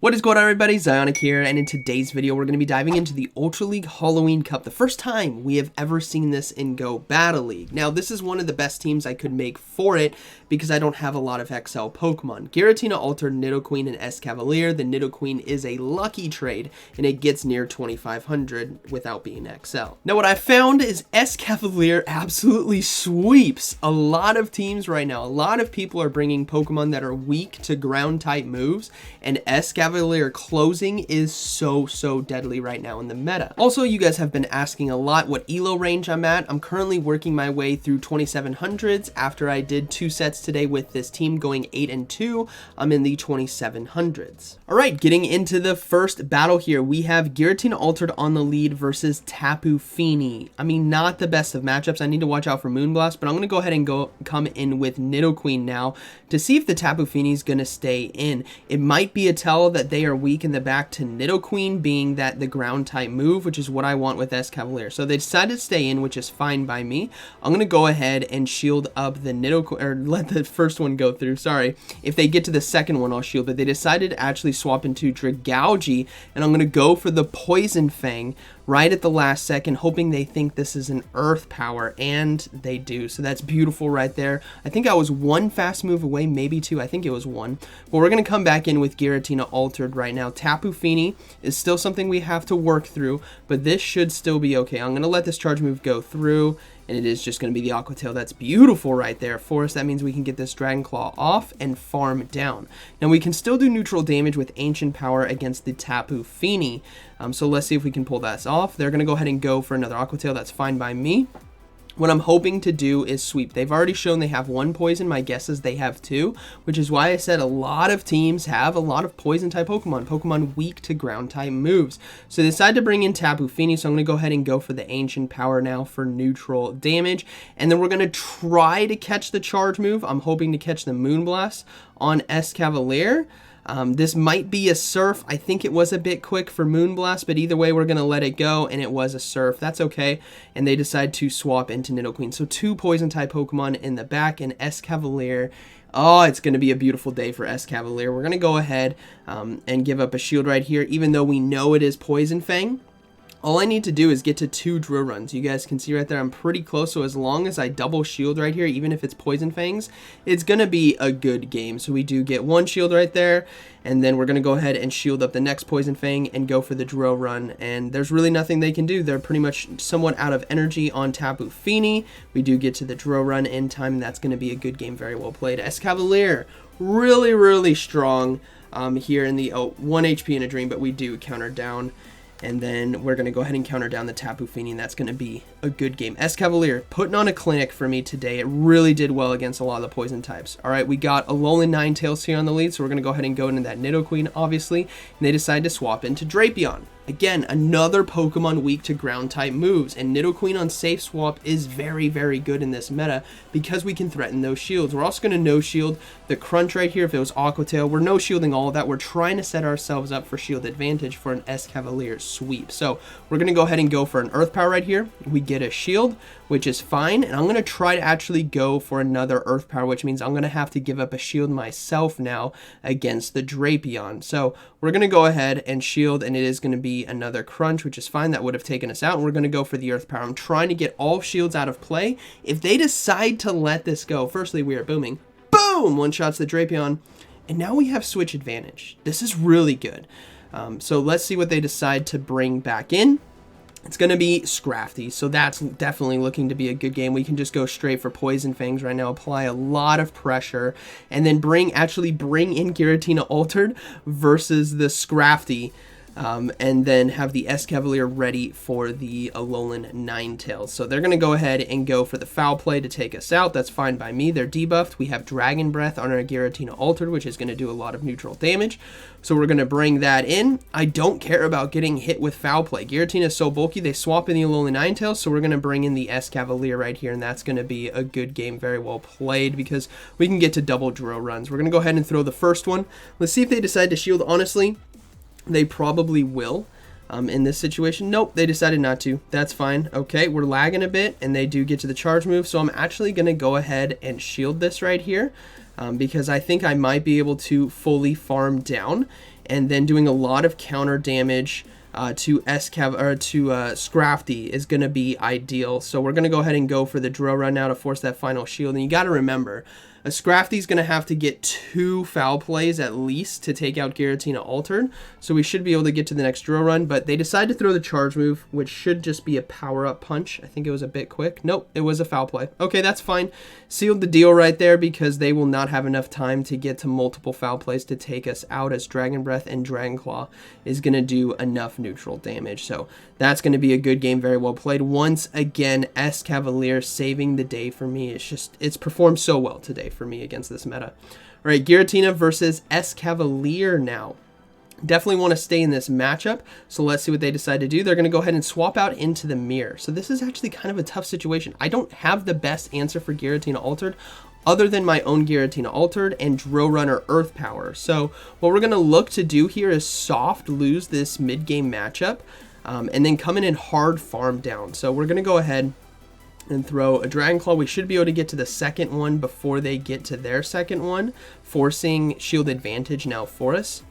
What is going on, everybody? ZyoniK here, and in today's video we're going to be diving into the Ultra League Halloween Cup, the first time we have ever seen this in Go Battle League. Now this is one of the best teams I could make for it because I don't have a lot of XL Pokemon. Giratina altered Nidoqueen and Escavalier. The Nidoqueen is a lucky trade and it gets near 2500 without being XL. Now what I found is Escavalier absolutely sweeps a lot of teams right now. A lot of people are bringing Pokemon that are weak to ground type moves, and Escavalier closing is so deadly right now in the meta. Also, you guys have been asking a lot what elo range I'm at. I'm currently working my way through 2700s. After I did 2 sets today with this team going 8 and 2, I'm in the 2700s. All right, getting into the first battle here, we have Giratina Altered on the lead versus Tapu Fini. I mean, not the best of matchups. I need to watch out for Moonblast, but I'm going to go ahead and come in with Nidoqueen now to see if the Tapu Fini is going to stay in. It might be a tell that they are weak in the back to Nidoqueen, being that the ground type move, which is what I want with Escavalier. So they decided to stay in, which is fine by me. I'm going to go ahead and shield up the Nidoqueen, or let the first one go through, sorry. If they get to the second one, I'll shield, but they decided to actually swap into Dragalge, and I'm going to go for the Poison Fang right at the last second, hoping they think this is an Earth Power, and they do. So that's beautiful right there. I think I was 1 fast move away, maybe 2. I think it was 1. But we're going to come back in with Giratina Altered right now. Tapu Fini is still something we have to work through, but this should still be okay. I'm going to let this charge move go through, and it is just going to be the Aqua Tail. That's beautiful right there for us. That means we can get this Dragon Claw off and farm down. Now we can still do neutral damage with Ancient Power against the Tapu Fini. So let's see if we can pull that off. They're going to go ahead and go for another Aqua Tail. That's fine by me. What I'm hoping to do is sweep. They've already shown they have 1 poison. My guess is they have 2, which is why I said a lot of teams have a lot of poison type Pokemon weak to ground type moves. So they decided to bring in Tapu Fini, so I'm going to go ahead and go for the Ancient Power now for neutral damage. And then we're going to try to catch the charge move. I'm hoping to catch the Moonblast on Escavalier. This might be a Surf. I think it was a bit quick for Moonblast, but either way, we're going to let it go, and it was a Surf. That's okay, and they decide to swap into Nidoqueen. So 2 Poison-type Pokemon in the back, and Escavalier. Oh, it's going to be a beautiful day for Escavalier. We're going to go ahead and give up a shield right here, even though we know it is Poison Fang. All I need to do is get to 2 drill runs. You guys can see right there I'm pretty close, so as long as I double shield right here, even if it's Poison Fangs, it's going to be a good game. So we do get 1 shield right there, and then we're going to go ahead and shield up the next Poison Fang and go for the drill run, and there's really nothing they can do. They're pretty much somewhat out of energy on Tapu Fini. We do get to the drill run in time, and that's going to be a good game. Very well played. Escavalier, really strong here in the 1 HP in a dream, but we do counter down. And then we're going to go ahead and counter down the Tapu Fini, and that's going to be a good game. Escavalier putting on a clinic for me today. It really did well against a lot of the poison types. All right, we got Alolan Ninetales here on the lead, so we're going to go ahead and go into that Nidoqueen, obviously. And they decide to swap into Drapion. Again, another Pokemon weak to ground type moves, and Nidoqueen on safe swap is very good in this meta because we can threaten those shields. We're also going to no shield the Crunch right here if it was Aqua Tail. We're no shielding all of that. We're trying to set ourselves up for shield advantage for an Escavalier sweep. So we're going to go ahead and go for an Earth Power right here. We get a shield, which is fine, and I'm going to try to actually go for another Earth Power, which means I'm going to have to give up a shield myself now against the Drapion. So we're going to go ahead and shield, and it is going to be another Crunch, which is fine. That would have taken us out, and we're going to go for the Earth Power. I'm trying to get all shields out of play. If they decide to let this go, firstly, we are booming. Boom! 1-shots the Drapion, and now we have switch advantage. This is really good. So let's see what they decide to bring back in. It's going to be Scrafty, so that's definitely looking to be a good game. We can just go straight for Poison Fangs right now, apply a lot of pressure, and then actually bring in Giratina Altered versus the Scrafty. And then have the Escavalier ready for the Alolan Ninetales. So they're going to go ahead and go for the Foul Play to take us out. That's fine by me. They're debuffed. We have Dragon Breath on our Giratina Altered, which is going to do a lot of neutral damage. So we're going to bring that in. I don't care about getting hit with Foul Play. Giratina is so bulky, they swap in the Alolan Ninetales, so we're going to bring in the Escavalier right here, and that's going to be a good game. Very well played because we can get to double drill runs. We're going to go ahead and throw the first one. Let's see if they decide to shield. Honestly, they probably will in this situation. Nope, they decided not to. That's fine. Okay, we're lagging a bit, and they do get to the charge move, so I'm actually going to go ahead and shield this right here because I think I might be able to fully farm down and then doing a lot of counter damage to Scrafty is going to be ideal. So we're going to go ahead and go for the drill run now to force that final shield. And you got to remember, a Scrafty's going to have to get 2 foul plays at least to take out Giratina Altered. So we should be able to get to the next drill run. But they decided to throw the charge move, which should just be a power-up punch. I think it was a bit quick. Nope, it was a foul play. Okay, that's fine. Sealed the deal right there because they will not have enough time to get to multiple foul plays to take us out, as Dragon Breath and Dragon Claw is going to do enough neutral damage. So that's going to be a good game. Very well played. Once again, Escavalier saving the day for me. It's performed so well today for me against this meta. All right, Giratina versus Escavalier now. Definitely want to stay in this matchup, so let's see what they decide to do. They're going to go ahead and swap out into the mirror. So this is actually kind of a tough situation. I don't have the best answer for Giratina Altered other than my own Giratina Altered and Drill Runner Earth Power. So what we're going to look to do here is soft lose this mid-game matchup and then come in and hard farm down. So we're going to go ahead and throw a Dragon Claw. We should be able to get to the second one before they get to their second one, forcing shield advantage now for us,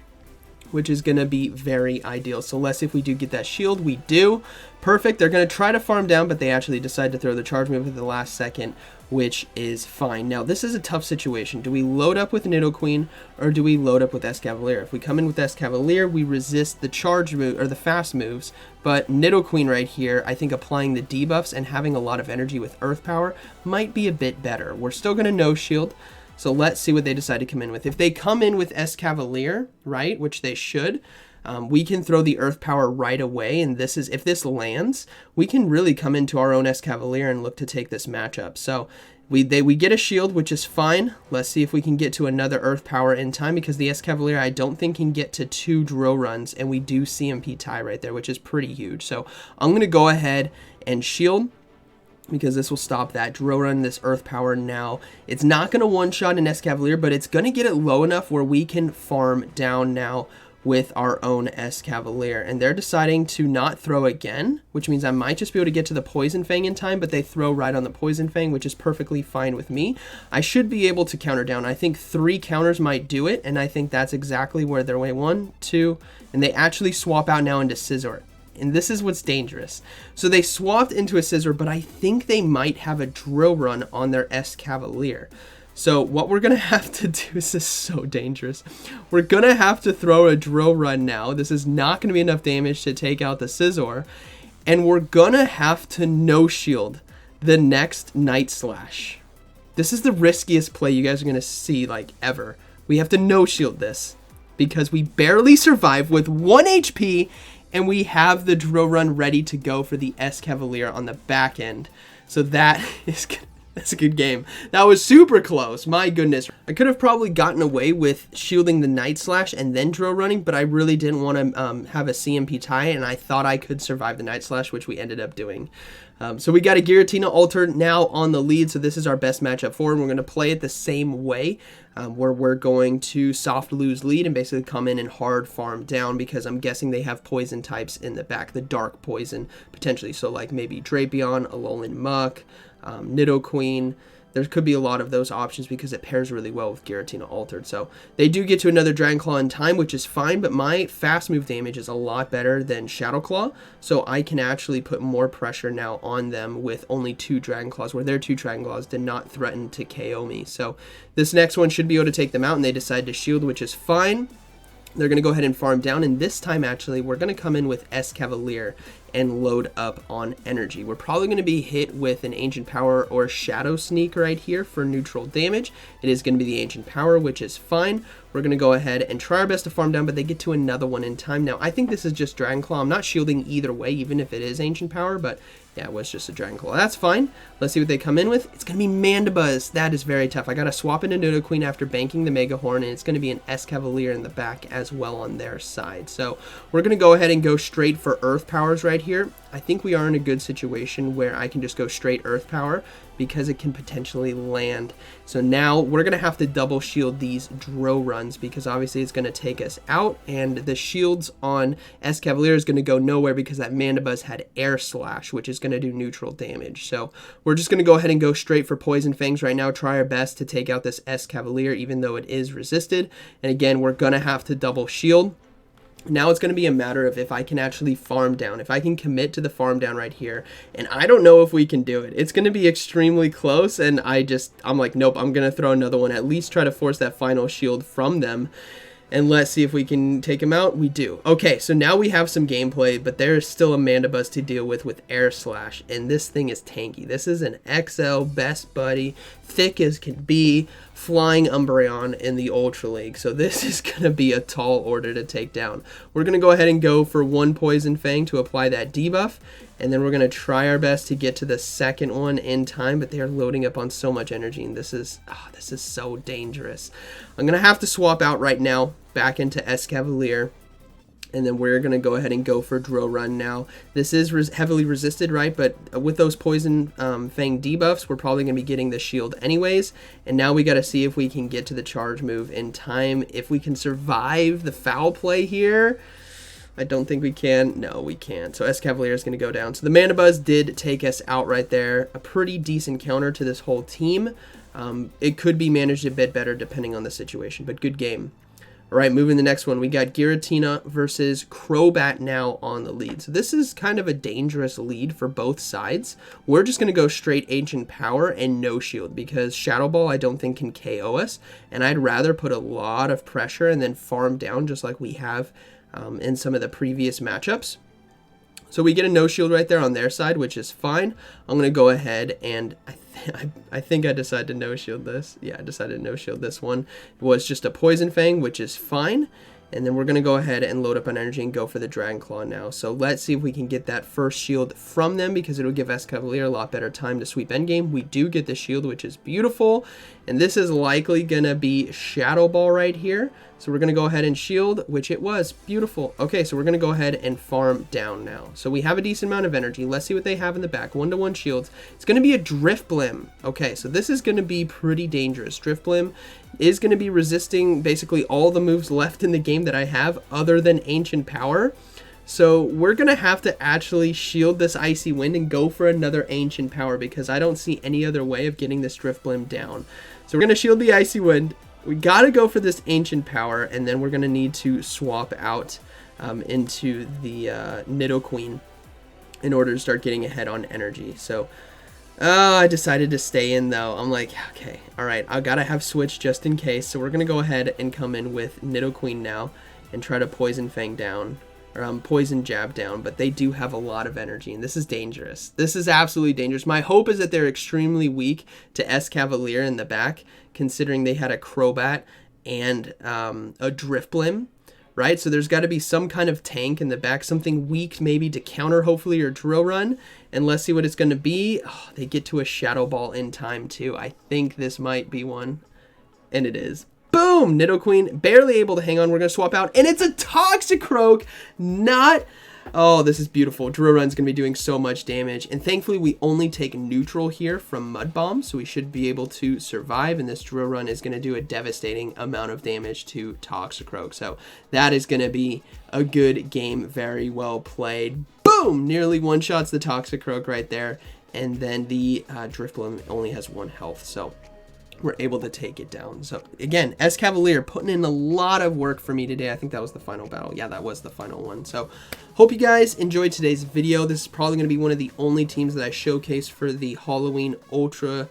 which is going to be very ideal. So let's see if we do get that shield. We do. Perfect. They're going to try to farm down, but they actually decide to throw the charge move at the last second, which is fine. Now, this is a tough situation. Do we load up with Nidoqueen or do we load up with Escavalier? If we come in with Escavalier, we resist the charge move or the fast moves, but Nidoqueen right here, I think applying the debuffs and having a lot of energy with Earth Power might be a bit better. We're still going to no shield. So let's see what they decide to come in with. If they come in with Escavalier, right, which they should, we can throw the Earth Power right away. And this is, if this lands, we can really come into our own Escavalier and look to take this matchup. So we get a shield, which is fine. Let's see if we can get to another Earth Power in time, because the Escavalier I don't think can get to 2 drill runs, and we do CMP tie right there, which is pretty huge. So I'm going to go ahead and shield, because this will stop that drill run, this Earth Power now. It's not going to one-shot an Escavalier, but it's going to get it low enough where we can farm down now with our own Escavalier. And they're deciding to not throw again, which means I might just be able to get to the Poison Fang in time, but they throw right on the Poison Fang, which is perfectly fine with me. I should be able to counter down. I think 3 counters might do it, and I think that's exactly where they're way 1, 2, and they actually swap out now into Scizor. And this is what's dangerous. So they swapped into a Scizor, but I think they might have a drill run on their Escavalier. So what we're going to have to do, this is so dangerous. We're going to have to throw a drill run now. This is not going to be enough damage to take out the Scizor. And we're going to have to no shield the next Night Slash. This is the riskiest play you guys are going to see like ever. We have to no shield this because we barely survive with 1 HP. And we have the drill run ready to go for the Escavalier on the back end. So that's a good game. That was super close. My goodness. I could have probably gotten away with shielding the Night Slash and then drill running, but I really didn't want to have a CMP tie, and I thought I could survive the Night Slash, which we ended up doing. So we got a Giratina Altered now on the lead, so this is our best matchup for him. We're going to play it the same way, where we're going to soft lose lead and basically come in and hard farm down, because I'm guessing they have poison types in the back, the dark poison potentially. So like maybe Drapion, Alolan Muck, Nidoqueen. There could be a lot of those options because it pairs really well with Giratina Altered. So they do get to another Dragon Claw in time, which is fine, but my fast move damage is a lot better than Shadow Claw, so I can actually put more pressure now on them with only 2 Dragon Claws, where their 2 Dragon Claws did not threaten to KO me. So this next one should be able to take them out, and they decide to shield, which is fine. They're going to go ahead and farm down, and this time actually we're going to come in with Escavalier and load up on energy. We're probably going to be hit with an Ancient Power or Shadow Sneak right here for neutral damage. It is going to be the Ancient Power, which is fine. We're going to go ahead and try our best to farm down, but they get to another one in time. Now, I think this is just Dragon Claw. I'm not shielding either way, even if it is Ancient Power, but yeah, it was just a Dragon Claw. That's fine. Let's see what they come in with. It's going to be Mandibuzz. That is very tough. I got to swap into Nidoqueen after banking the Mega Horn, and it's going to be an Escavalier in the back as well on their side. So we're going to go ahead and go straight for Earth Powers right here. I think we are in a good situation where I can just go straight Earth Power because it can potentially land. So now we're going to have to double shield these drill runs because obviously it's going to take us out, and the shields on Escavalier is going to go nowhere because that Mandibuzz had Air Slash, which is going to do neutral damage. So we're just going to go ahead and go straight for Poison Fangs right now, try our best to take out this Escavalier even though it is resisted. And again, we're going to have to double shield. Now it's going to be a matter of if I can actually farm down, if I can commit to the farm down right here. And I don't know if we can do it. It's going to be extremely close, and I'm like, nope, I'm going to throw another one, at least try to force that final shield from them. And let's see if we can take him out. We do. Okay, so now we have some gameplay, but there's still a Mandibuzz to deal with Air Slash, and this thing is tanky. This is an XL best buddy, thick as can be, flying Umbreon in the Ultra League. So this is going to be a tall order to take down. We're going to go ahead and go for one Poison Fang to apply that debuff, and then we're going to try our best to get to the second one in time, but they are loading up on so much energy, and this is so dangerous. I'm going to have to swap out right now back into Escavalier, and then we're going to go ahead and go for Drill Run now. This is heavily resisted, right? But with those Poison Fang debuffs, we're probably going to be getting the shield anyways. And now we got to see if we can get to the charge move in time. If we can survive the foul play here. I don't think we can. No, we can't. So Escavalier is going to go down. So the Mandibuzz did take us out right there. A pretty decent counter to this whole team. It could be managed a bit better depending on the situation, but good game. All right, moving to the next one. We got Giratina versus Crobat now on the lead. So this is kind of a dangerous lead for both sides. We're just going to go straight Ancient Power and no shield because Shadow Ball I don't think can KO us. And I'd rather put a lot of pressure and then farm down just like we have in some of the previous matchups. So we get a no shield right there on their side, which is fine. I'm going to go ahead and I think I decided to no shield this. Yeah, I decided to no shield this one. It was just a Poison Fang, which is fine. And then we're going to go ahead and load up on energy and go for the Dragon Claw now. So let's see if we can get that first shield from them because it'll give Escavalier a lot better time to sweep endgame. We do get the shield, which is beautiful. And this is likely going to be Shadow Ball right here. So we're going to go ahead and shield, which it was. Beautiful. Okay, so we're going to go ahead and farm down now. So we have a decent amount of energy. Let's see what they have in the back. 1-to-1 shields. It's going to be a Drifblim. Okay, so this is going to be pretty dangerous. Drifblim is going to be resisting basically all the moves left in the game that I have other than Ancient Power. So we're going to have to actually shield this Icy Wind and go for another Ancient Power because I don't see any other way of getting this Drifblim down. So we're going to shield the Icy Wind. We got to go for this Ancient Power, and then we're going to need to swap out into the Nidoqueen in order to start getting ahead on energy. So I decided to stay in though. I'm like, okay, all right, I got to have switch just in case. So we're going to go ahead and come in with Nidoqueen now and try to Poison Fang down. Or Poison Jab down, but they do have a lot of energy, and this is dangerous. This is absolutely dangerous. My hope is that they're extremely weak to Escavalier in the back, considering they had a Crobat and a Drifblim, right? So there's got to be some kind of tank in the back, something weak maybe to counter, hopefully, or Drill Run. And let's see what it's going to be. Oh, they get to a Shadow Ball in time, too. I think this might be one, and it is. Boom! Nidoqueen, barely able to hang on. We're going to swap out, and it's a Toxicroak, not... Oh, this is beautiful. Drill Run's going to be doing so much damage, and thankfully we only take neutral here from Mud Bomb, so we should be able to survive, and this Drill Run is going to do a devastating amount of damage to Toxicroak, so that is going to be a good game. Very well played. Boom! Nearly one-shots the Toxicroak right there, and then the Drifblim only has 1 health, so we're able to take it down. So again, Escavalier putting in a lot of work for me today. I think that was the final battle. Yeah, that was the final one. So hope you guys enjoyed today's video. This is probably going to be one of the only teams that I showcase for the Halloween Ultra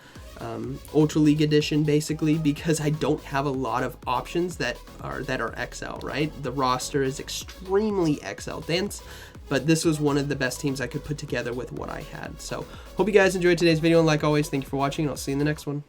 League edition, basically, because I don't have a lot of options that are XL, right? The roster is extremely XL dense, but this was one of the best teams I could put together with what I had. So hope you guys enjoyed today's video, and like always, thank you for watching, and I'll see you in the next one.